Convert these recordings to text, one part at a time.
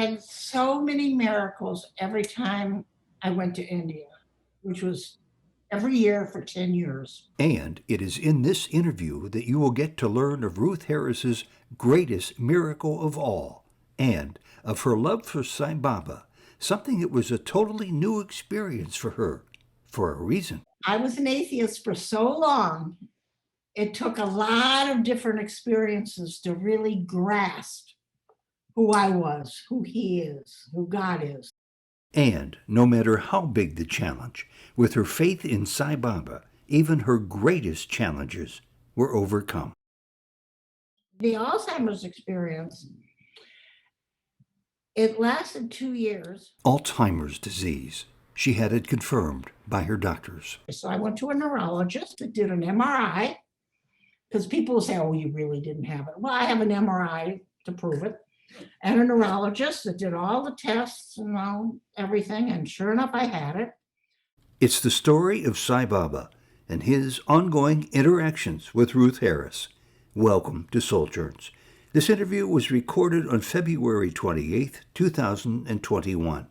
had so many miracles every time I went to India, which was every year for 10 years. And it is in this interview that you will get to learn of Ruth Harris's greatest miracle of all, and of her love for Sai Baba, something that was a totally new experience for her, for a reason. I was an atheist for so long, it took a lot of different experiences to really grasp who I was, who he is, who God is. And no matter how big the challenge, with her faith in Sai Baba, even her greatest challenges were overcome. The Alzheimer's experience, it lasted 2 years. Alzheimer's disease. She had it confirmed by her doctors. So I went to a neurologist that did an MRI, because people will say, oh, you really didn't have it. Well, I have an MRI to prove it. And a neurologist that did all the tests and everything, and sure enough, I had it. It's the story of Sai Baba and his ongoing interactions with Ruth Harris. Welcome to Souljourns. This interview was recorded on February 28th, 2021.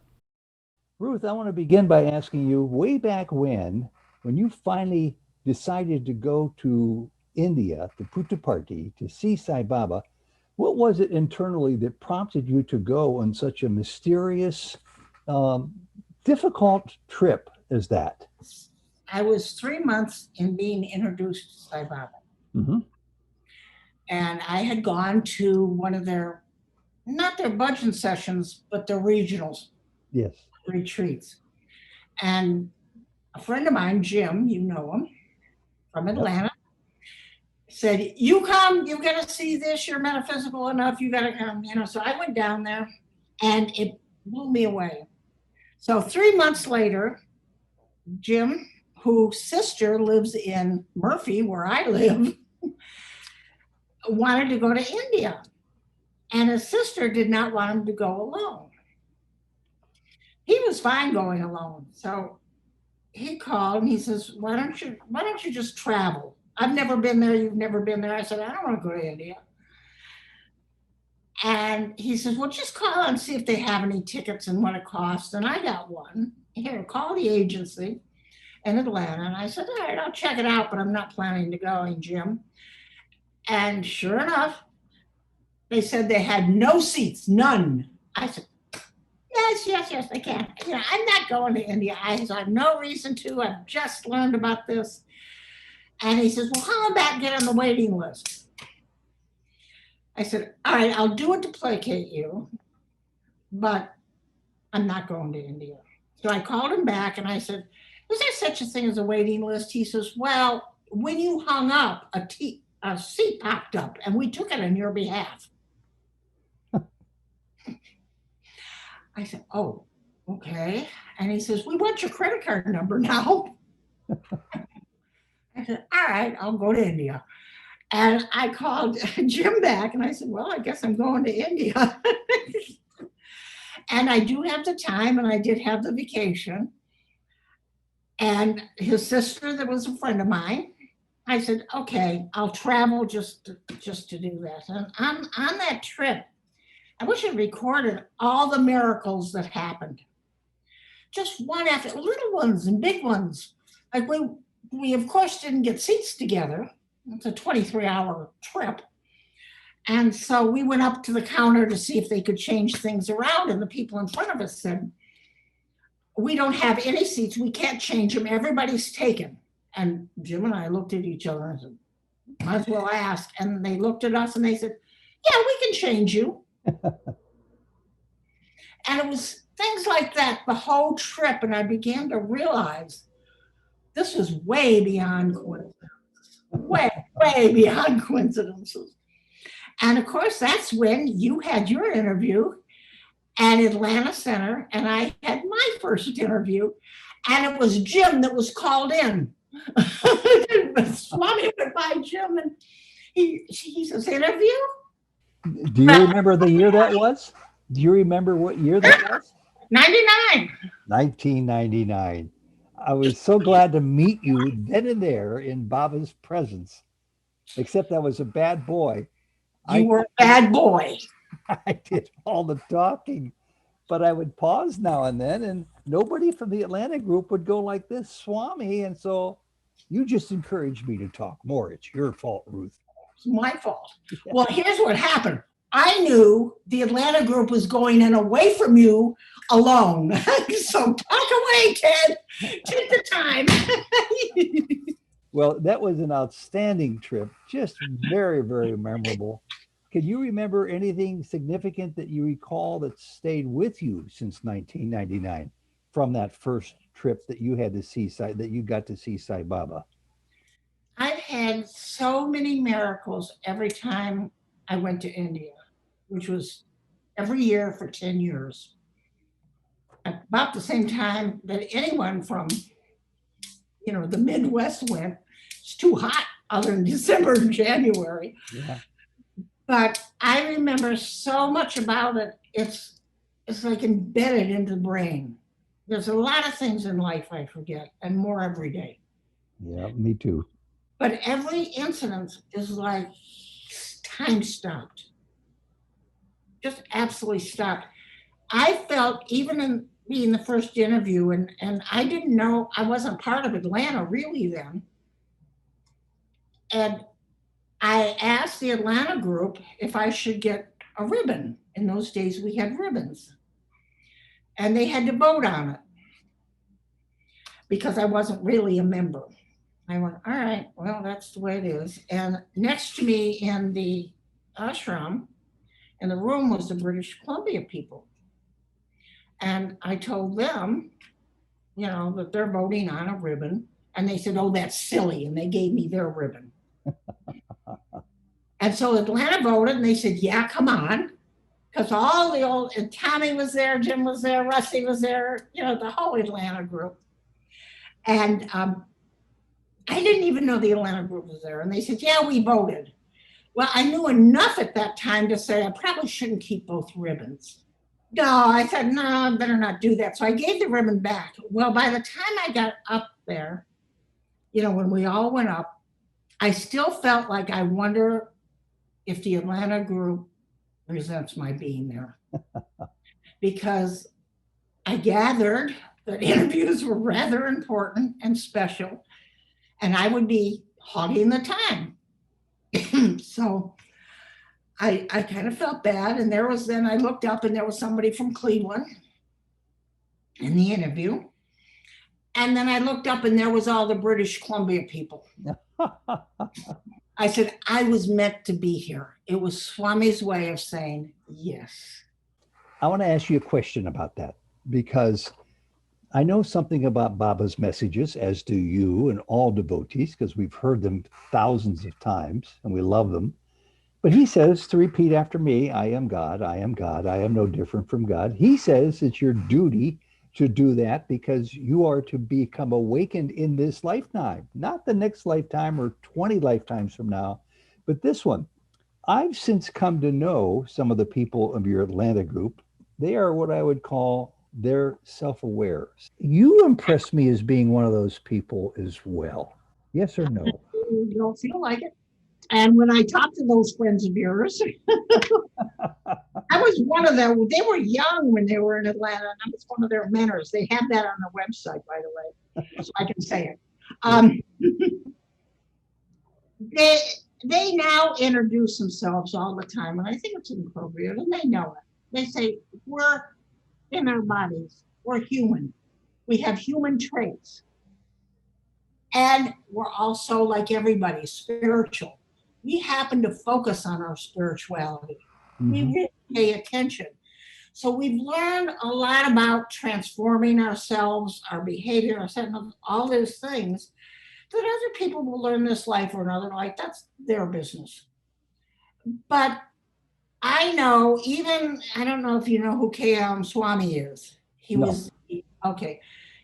Ruth, I want to begin by asking you, way back when you finally decided to go to India, to Puttaparthi, to see Sai Baba, what was it internally that prompted you to go on such a mysterious, difficult trip as that? I was 3 months in being introduced to Sai Baba. Mm-hmm. And I had gone to one of their, not their bhajan sessions, but their regional retreats. And a friend of mine, Jim, you know him, from Atlanta, said, you come, you got to see this, you're metaphysical enough, you got to come, So I went down there and it blew me away. So 3 months later, Jim, whose sister lives in Murphy, where I live, wanted to go to India. And his sister did not want him to go alone. He was fine going alone. So he called and he says, why don't you just travel? I've never been there. You've never been there. I said, I don't want to go to India. And he says, well, just call and see if they have any tickets and what it costs. And I got one. Here, call the agency in Atlanta. And I said, all right, I'll check it out, but I'm not planning to go, Jim. And sure enough, they said they had no seats, none. I said, yes, I can. I'm not going to India. I have no reason to. I've just learned about this. And he says, well, how about get on the waiting list? I said, all right, I'll do it to placate you, but I'm not going to India. So I called him back and I said, is there such a thing as a waiting list? He says, well, when you hung up, a seat popped up and we took it on your behalf. I said, oh, okay. And he says, we want your credit card number now. I said, all right, I'll go to India. And I called Jim back and I said, well, I guess I'm going to India. And I do have the time and I did have the vacation. And his sister, that was a friend of mine, I said, okay, I'll travel just to do that. And on that trip, I wish I recorded all the miracles that happened. Just one after, little ones and big ones. Like we of course didn't get seats together. It's a 23-hour trip. And so we went up to the counter to see if they could change things around. And the people in front of us said, we don't have any seats. We can't change them. Everybody's taken. And Jim and I looked at each other and said, might as well ask. And they looked at us and they said, yeah, we can change you. And it was things like that the whole trip. And I began to realize this was way beyond coincidence, way beyond coincidences. And of course, that's when you had your interview at Atlanta Center, and I had my first interview, and it was Jim that was called in. Swami went by Jim, and he says, interview? Do you remember the year that was? Do you remember what year that was? 99. 1999. I was so glad to meet you then and there in Baba's presence, except I was a bad boy. You were a bad boy. I did all the talking. but I would pause now and then, and nobody from the Atlanta group would go like this, Swami. And so you just encouraged me to talk more. It's your fault, Ruth. It's my fault. Well, here's what happened. I knew the Atlanta group was going in away from you alone. So talk away, Ted. Take the time. Well, that was an outstanding trip. Just very, very memorable. Can you remember anything significant that you recall that stayed with you since 1999 from that first trip that you had to see that you got to see Sai Baba? I've had so many miracles every time I went to India, which was every year for 10 years. About the same time that anyone from, the Midwest went. It's too hot other than December and January. Yeah. But I remember so much about it. It's like embedded into the brain. There's a lot of things in life I forget, and more every day. Yeah, me too. But every incident is like time stopped. Just absolutely stopped. I felt, even in being the first interview, and I didn't know, I wasn't part of Atlanta really then. And I asked the Atlanta group if I should get a ribbon. In those days, we had ribbons. And they had to vote on it because I wasn't really a member. I went, all right, well, that's the way it is. And next to me in the ashram, in the room, was the British Columbia people. And I told them, that they're voting on a ribbon. And they said, oh, that's silly. And they gave me their ribbon. And so Atlanta voted, and they said, yeah, come on. Because all the old, and Tommy was there, Jim was there, Rusty was there, the whole Atlanta group. And I didn't even know the Atlanta group was there. And they said, yeah, we voted. Well, I knew enough at that time to say I probably shouldn't keep both ribbons. No, I said, no, I better not do that. So I gave the ribbon back. Well, by the time I got up there, when we all went up, I still felt like I wonder if the Atlanta group resents my being there. Because I gathered that interviews were rather important and special, and I would be hogging the time. So I kind of felt bad. And then I looked up and there was somebody from Cleveland in the interview. And then I looked up and there was all the British Columbia people. I said, I was meant to be here. It was Swami's way of saying yes. I want to ask you a question about that, because I know something about Baba's messages, as do you and all devotees, because we've heard them thousands of times and we love them. But he says to repeat after me, I am God, I am God, I am no different from God. He says it's your duty to do that because you are to become awakened in this lifetime, not the next lifetime or 20 lifetimes from now, but this one. I've since come to know some of the people of your Atlanta group. They are what I would call, they're self-aware. You impress me as being one of those people as well. Yes or no? You don't feel like it. And when I talked to those friends of yours, I was one of them. They were young when they were in Atlanta, and I was one of their mentors. They have that on their website, by the way, so I can say it. They now introduce themselves all the time, and I think it's appropriate, and they know it. They say, we're in our bodies. We're human. We have human traits. And we're also, like everybody, spiritual. We happen to focus on our spirituality. Mm-hmm. We really pay attention. So we've learned a lot about transforming ourselves, our behavior, all those things that other people will learn this life or another life. That's their business. But I know, I don't know if you know who K.M. Swami is. Okay.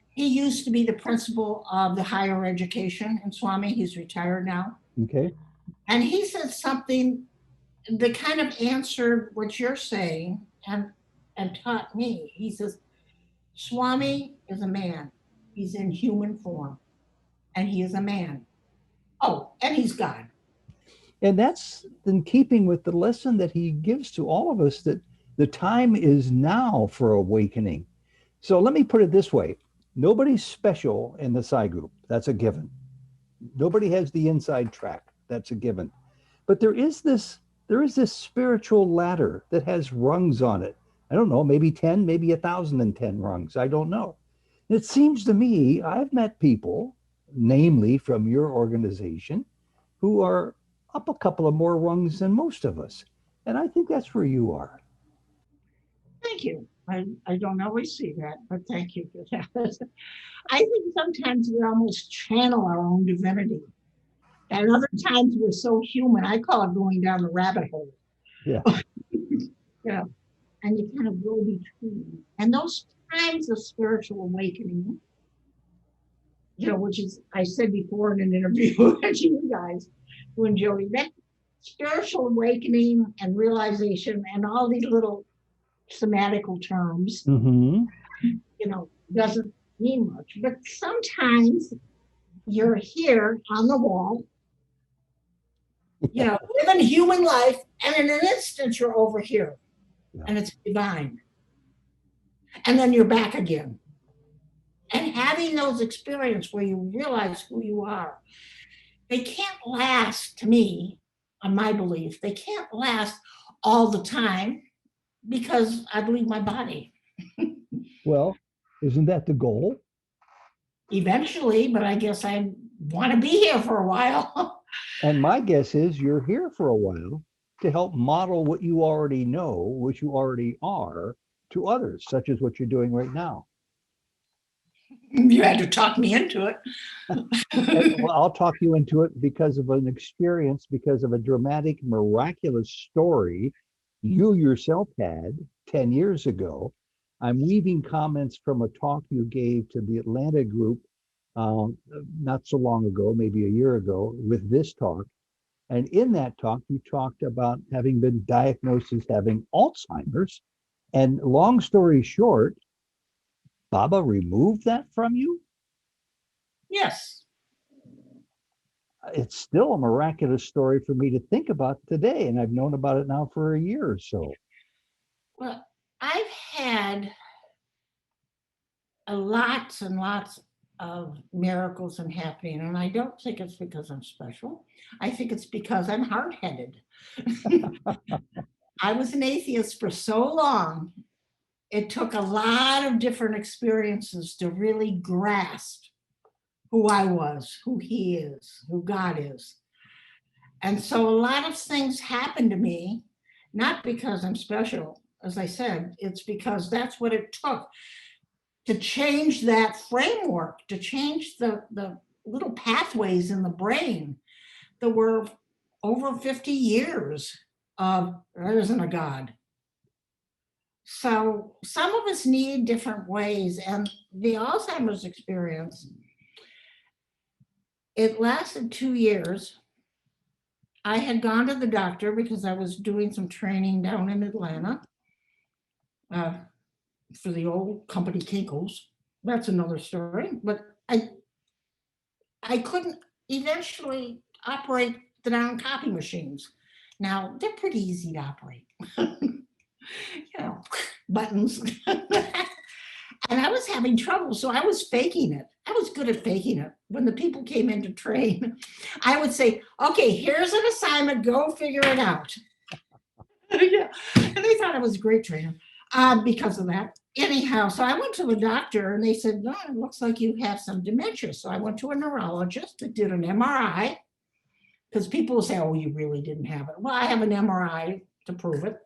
He used to be the principal of the higher education in Swami. He's retired now. Okay. And he said something that kind of answered what you're saying and taught me. He says, Swami is a man. He's in human form. And he is a man. Oh, and he's God. And that's in keeping with the lesson that he gives to all of us, that The time is now for awakening. So let me put it this way. Nobody's special in the Psi group. That's a given. Nobody has the inside track. That's a given. But there is this spiritual ladder that has rungs on it. I don't know, maybe 10, maybe 1,010 rungs. I don't know. It seems to me I've met people, namely from your organization, who are up a couple of more rungs than most of us. And I think that's where you are. Thank you. I don't always see that, but thank you for that. I think sometimes we almost channel our own divinity. And other times we're so human. I call it going down the rabbit hole. Yeah. Yeah. And you kind of go between. And those times of spiritual awakening, which is, I said before in an interview with you guys, when Jody, that spiritual awakening and realization and all these little semantical terms, Mm-hmm. doesn't mean much. But sometimes you're here on the wall, living human life, and in an instant you're over here. Yeah. And it's divine. And then you're back again. And having those experiences where you realize who you are, they can't last, to me, on my belief, they can't last all the time because I believe my body. Well, isn't that the goal? Eventually, but I guess I want to be here for a while. And my guess is you're here for a while to help model what you already know, what you already are, to others, such as what you're doing right now. You had to talk me into it. Well, I'll talk you into it because of an experience, because of a dramatic, miraculous story you yourself had 10 years ago. I'm weaving comments from a talk you gave to the Atlanta group not so long ago, maybe a year ago, with this talk. And in that talk, you talked about having been diagnosed as having Alzheimer's. And long story short, Baba removed that from you? Yes. It's still a miraculous story for me to think about today. And I've known about it now for a year or so. Well, I've had lots and lots of miracles and happening. And I don't think it's because I'm special. I think it's because I'm hard-headed. I was an atheist for so long. It took a lot of different experiences to really grasp who I was, who he is, who God is. And so a lot of things happened to me, not because I'm special, as I said, it's because that's what it took to change that framework, to change the little pathways in the brain that were over 50 years of there isn't a God. So some of us need different ways. And the Alzheimer's experience, it lasted 2 years. I had gone to the doctor because I was doing some training down in Atlanta for the old company Kinkles. That's another story. But I couldn't eventually operate the down copy machines. Now, they're pretty easy to operate. Buttons. And I was having trouble, so I was faking it. I was good at faking it. When the people came in to train, I would say, okay, here's an assignment, go figure it out. Yeah. And they thought I was a great trainer because of that. Anyhow, so I went to the doctor and they said, no, it looks like you have some dementia. So I went to a neurologist that did an MRI because people will say, oh, you really didn't have it. Well, I have an MRI to prove it.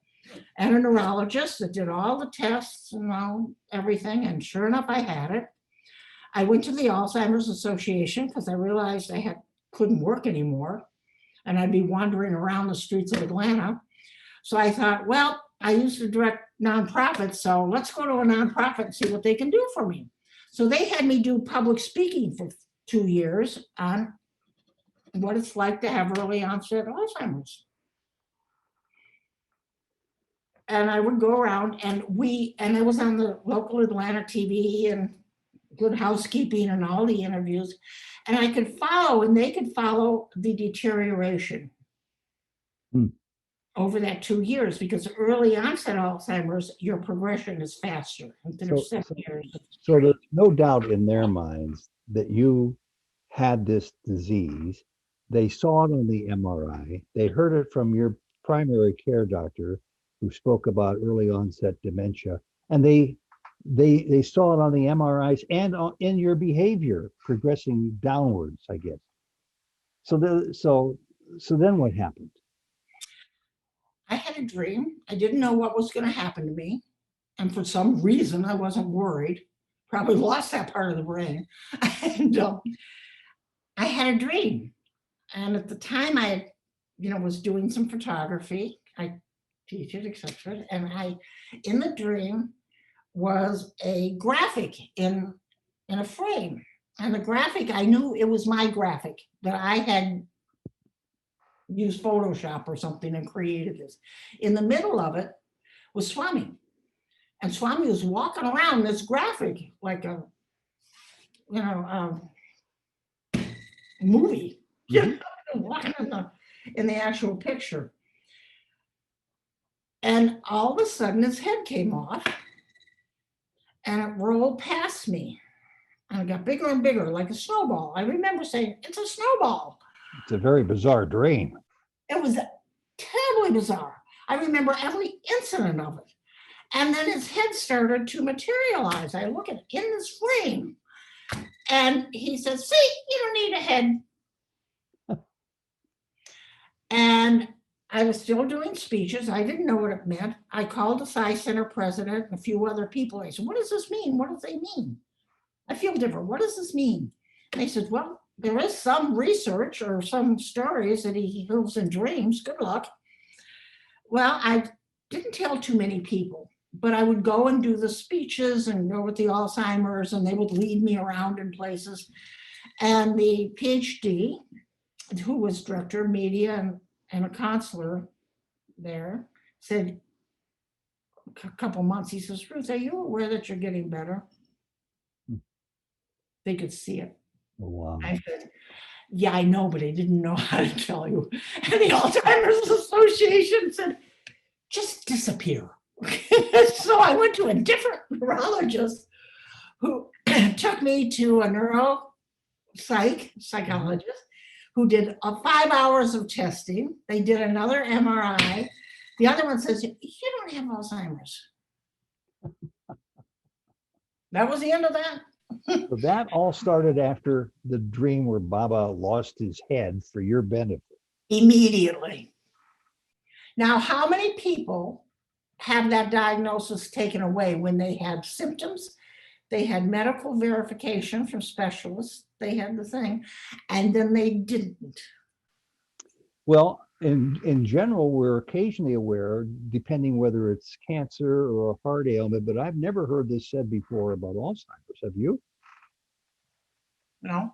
And a neurologist that did all the tests and everything. And sure enough, I had it. I went to the Alzheimer's Association because I realized I couldn't work anymore and I'd be wandering around the streets of Atlanta. So I thought, well, I used to direct nonprofits, so let's go to a nonprofit and see what they can do for me. So they had me do public speaking for 2 years on what it's like to have early onset Alzheimer's. And I would go around and I was on the local Atlanta TV and Good Housekeeping and all the interviews, and I could follow and they could follow the deterioration over that 2 years, because early onset Alzheimer's, your progression is faster. There's So, 7 years. so there's no doubt in their minds that you had this disease. They saw it on the MRI. They heard it from your primary care doctor, who spoke about early onset dementia, and they saw it on the MRIs and in your behavior progressing downwards, I guess. So then what happened? I had a dream. I didn't know what was going to happen to me. And for some reason, I wasn't worried. Probably lost that part of the brain. And I had a dream. And at the time, I, was doing some photography. I teach it, etc. And in the dream, was a graphic in a frame. And the graphic, I knew it was my graphic, that I had used Photoshop or something and created this. In the middle of it was Swami. And Swami was walking around this graphic like a, movie, walking in the actual picture. And all of a sudden his head came off and it rolled past me. And it got bigger and bigger, like a snowball. I remember saying, it's a snowball. It's a very bizarre dream. It was terribly bizarre. I remember every incident of it. And then his head started to materialize. I look at it in this frame. And he says, see, you don't need a head. And I was still doing speeches. I didn't know what it meant. I called the Psi Center president and a few other people. I said, what does this mean? What do they mean? I feel different. What does this mean? And they said, well, there is some research or some stories that he heals in dreams. Good luck. Well, I didn't tell too many people, but I would go and do the speeches and go with the Alzheimer's, and they would lead me around in places. And the PhD, who was director of media and a counselor there, said a couple months, he says, Ruth, are you aware that you're getting better? They could see it. Oh, wow. I said, yeah, I know, but I didn't know how to tell you. And the Alzheimer's Association said, just disappear. So I went to a different neurologist who took me to a psychologist who did 5 hours of testing. They did another MRI. The other one says, you don't have Alzheimer's. That was the end of that. So that all started after the dream where Baba lost his head for your benefit. Immediately. Now, how many people have that diagnosis taken away when they had symptoms? They had medical verification from specialists. They had the thing, and then they didn't. Well, in general, we're occasionally aware, depending whether it's cancer or a heart ailment, but I've never heard this said before about Alzheimer's. Have you? No.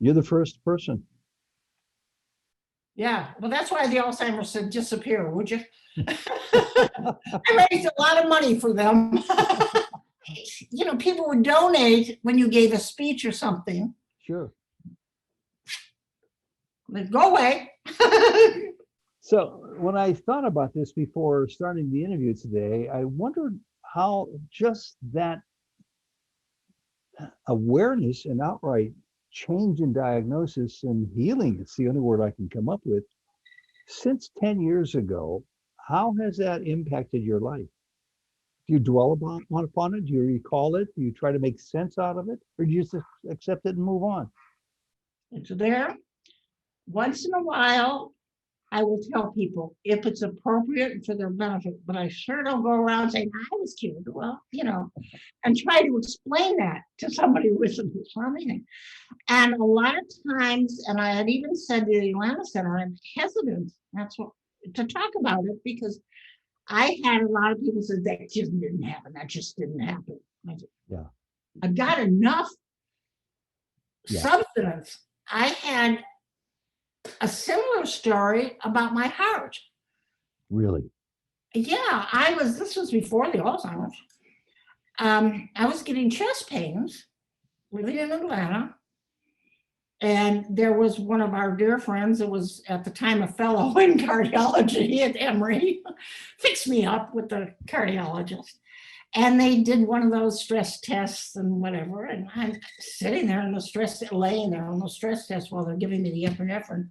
You're the first person. Yeah, well, that's why the Alzheimer's said disappear, would you? I raised a lot of money for them. People would donate when you gave a speech or something. Sure. They'd go away. So when I thought about this before starting the interview today, I wondered how just that awareness and outright change in diagnosis and healing, it's the only word I can come up with, since 10 years ago, how has that impacted your life? Do you dwell upon it? Do you recall it? Do you try to make sense out of it? Or do you just accept it and move on? It's there. Once in a while, I will tell people if it's appropriate for their benefit, but I sure don't go around saying, I was killed. Well, and try to explain that to somebody who isn't anything. And a lot of times, and I had even said to the Atlanta Center, I'm hesitant to talk about it, because I had a lot of people say that just didn't happen. That just didn't happen. I said, Yeah. I've got enough substance. I had a similar story about my heart. Really? Yeah, this was before the Alzheimer's. I was getting chest pains living in Atlanta. And there was one of our dear friends that was at the time a fellow in cardiology at Emory, fixed me up with the cardiologist. And they did one of those stress tests and whatever. And I'm sitting there in the stress, laying there on the stress test while they're giving me the epinephrine.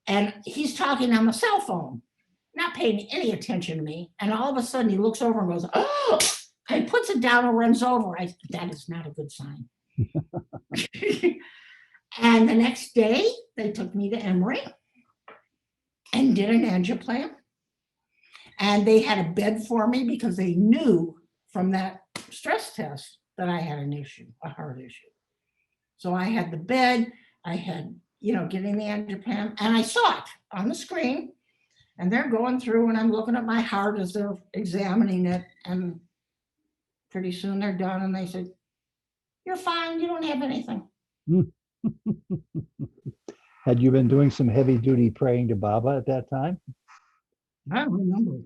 And he's talking on the cell phone, not paying any attention to me. And all of a sudden he looks over and goes, oh, he puts it down and runs over. That is not a good sign. And the next day they took me to Emory and did an angioplan. And they had a bed for me because they knew from that stress test that I had an issue, a heart issue. So I had the bed, I had, getting the angiogram, and I saw it on the screen. And they're going through and I'm looking at my heart as they're examining it. And pretty soon they're done and they said, you're fine, you don't have anything. Had you been doing some heavy duty praying to Baba at that time? I don't remember.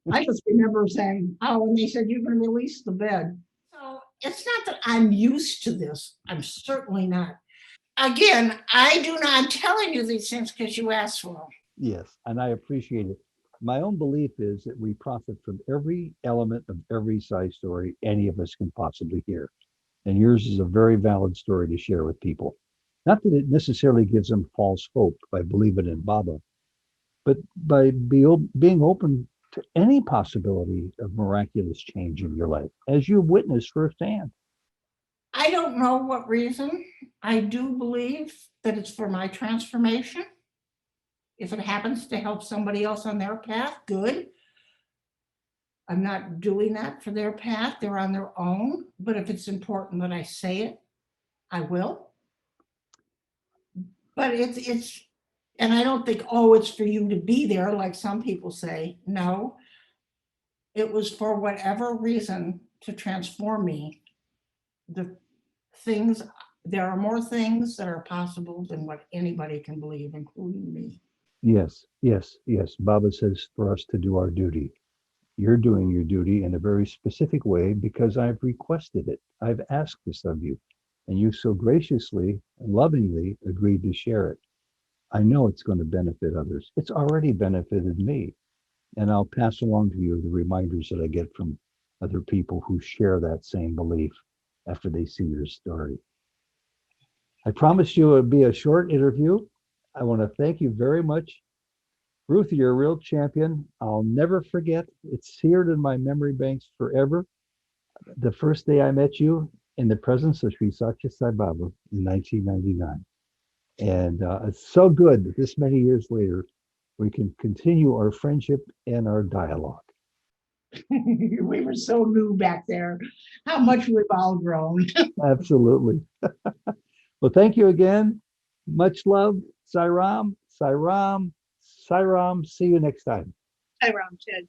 I just remember saying, oh, and they said, you're going to release the bed. So it's not that I'm used to this. I'm certainly not. Again, I'm telling you these things because you asked for them. Yes, and I appreciate it. My own belief is that we profit from every element of every side story any of us can possibly hear. And yours is a very valid story to share with people. Not that it necessarily gives them false hope by believing in Baba, but by being open to any possibility of miraculous change in your life, as you've witnessed firsthand. I don't know what reason. I do believe that it's for my transformation. If it happens to help somebody else on their path, good. I'm not doing that for their path. They're on their own. But if it's important that I say it, I will. But it's, and I don't think, oh, it's for you to be there, like some people say. No, it was for whatever reason to transform me. There are more things that are possible than what anybody can believe, including me. Yes, yes, yes. Baba says for us to do our duty. You're doing your duty in a very specific way because I've requested it. I've asked this of you, and you so graciously and lovingly agreed to share it. I know it's going to benefit others. It's already benefited me, and I'll pass along to you the reminders that I get from other people who share that same belief after they see your story. I promised you it would be a short interview. I want to thank you very much. Ruth, you're a real champion. I'll never forget. It's seared in my memory banks forever. The first day I met you in the presence of Sri Sathya Sai Baba in 1999. And it's so good that this many years later, we can continue our friendship and our dialogue. We were so new back there. How much we've all grown. Absolutely. Well, thank you again. Much love. Sai Ram, Sai Ram, Sai Ram. See you next time. Hi, Ram, Ted.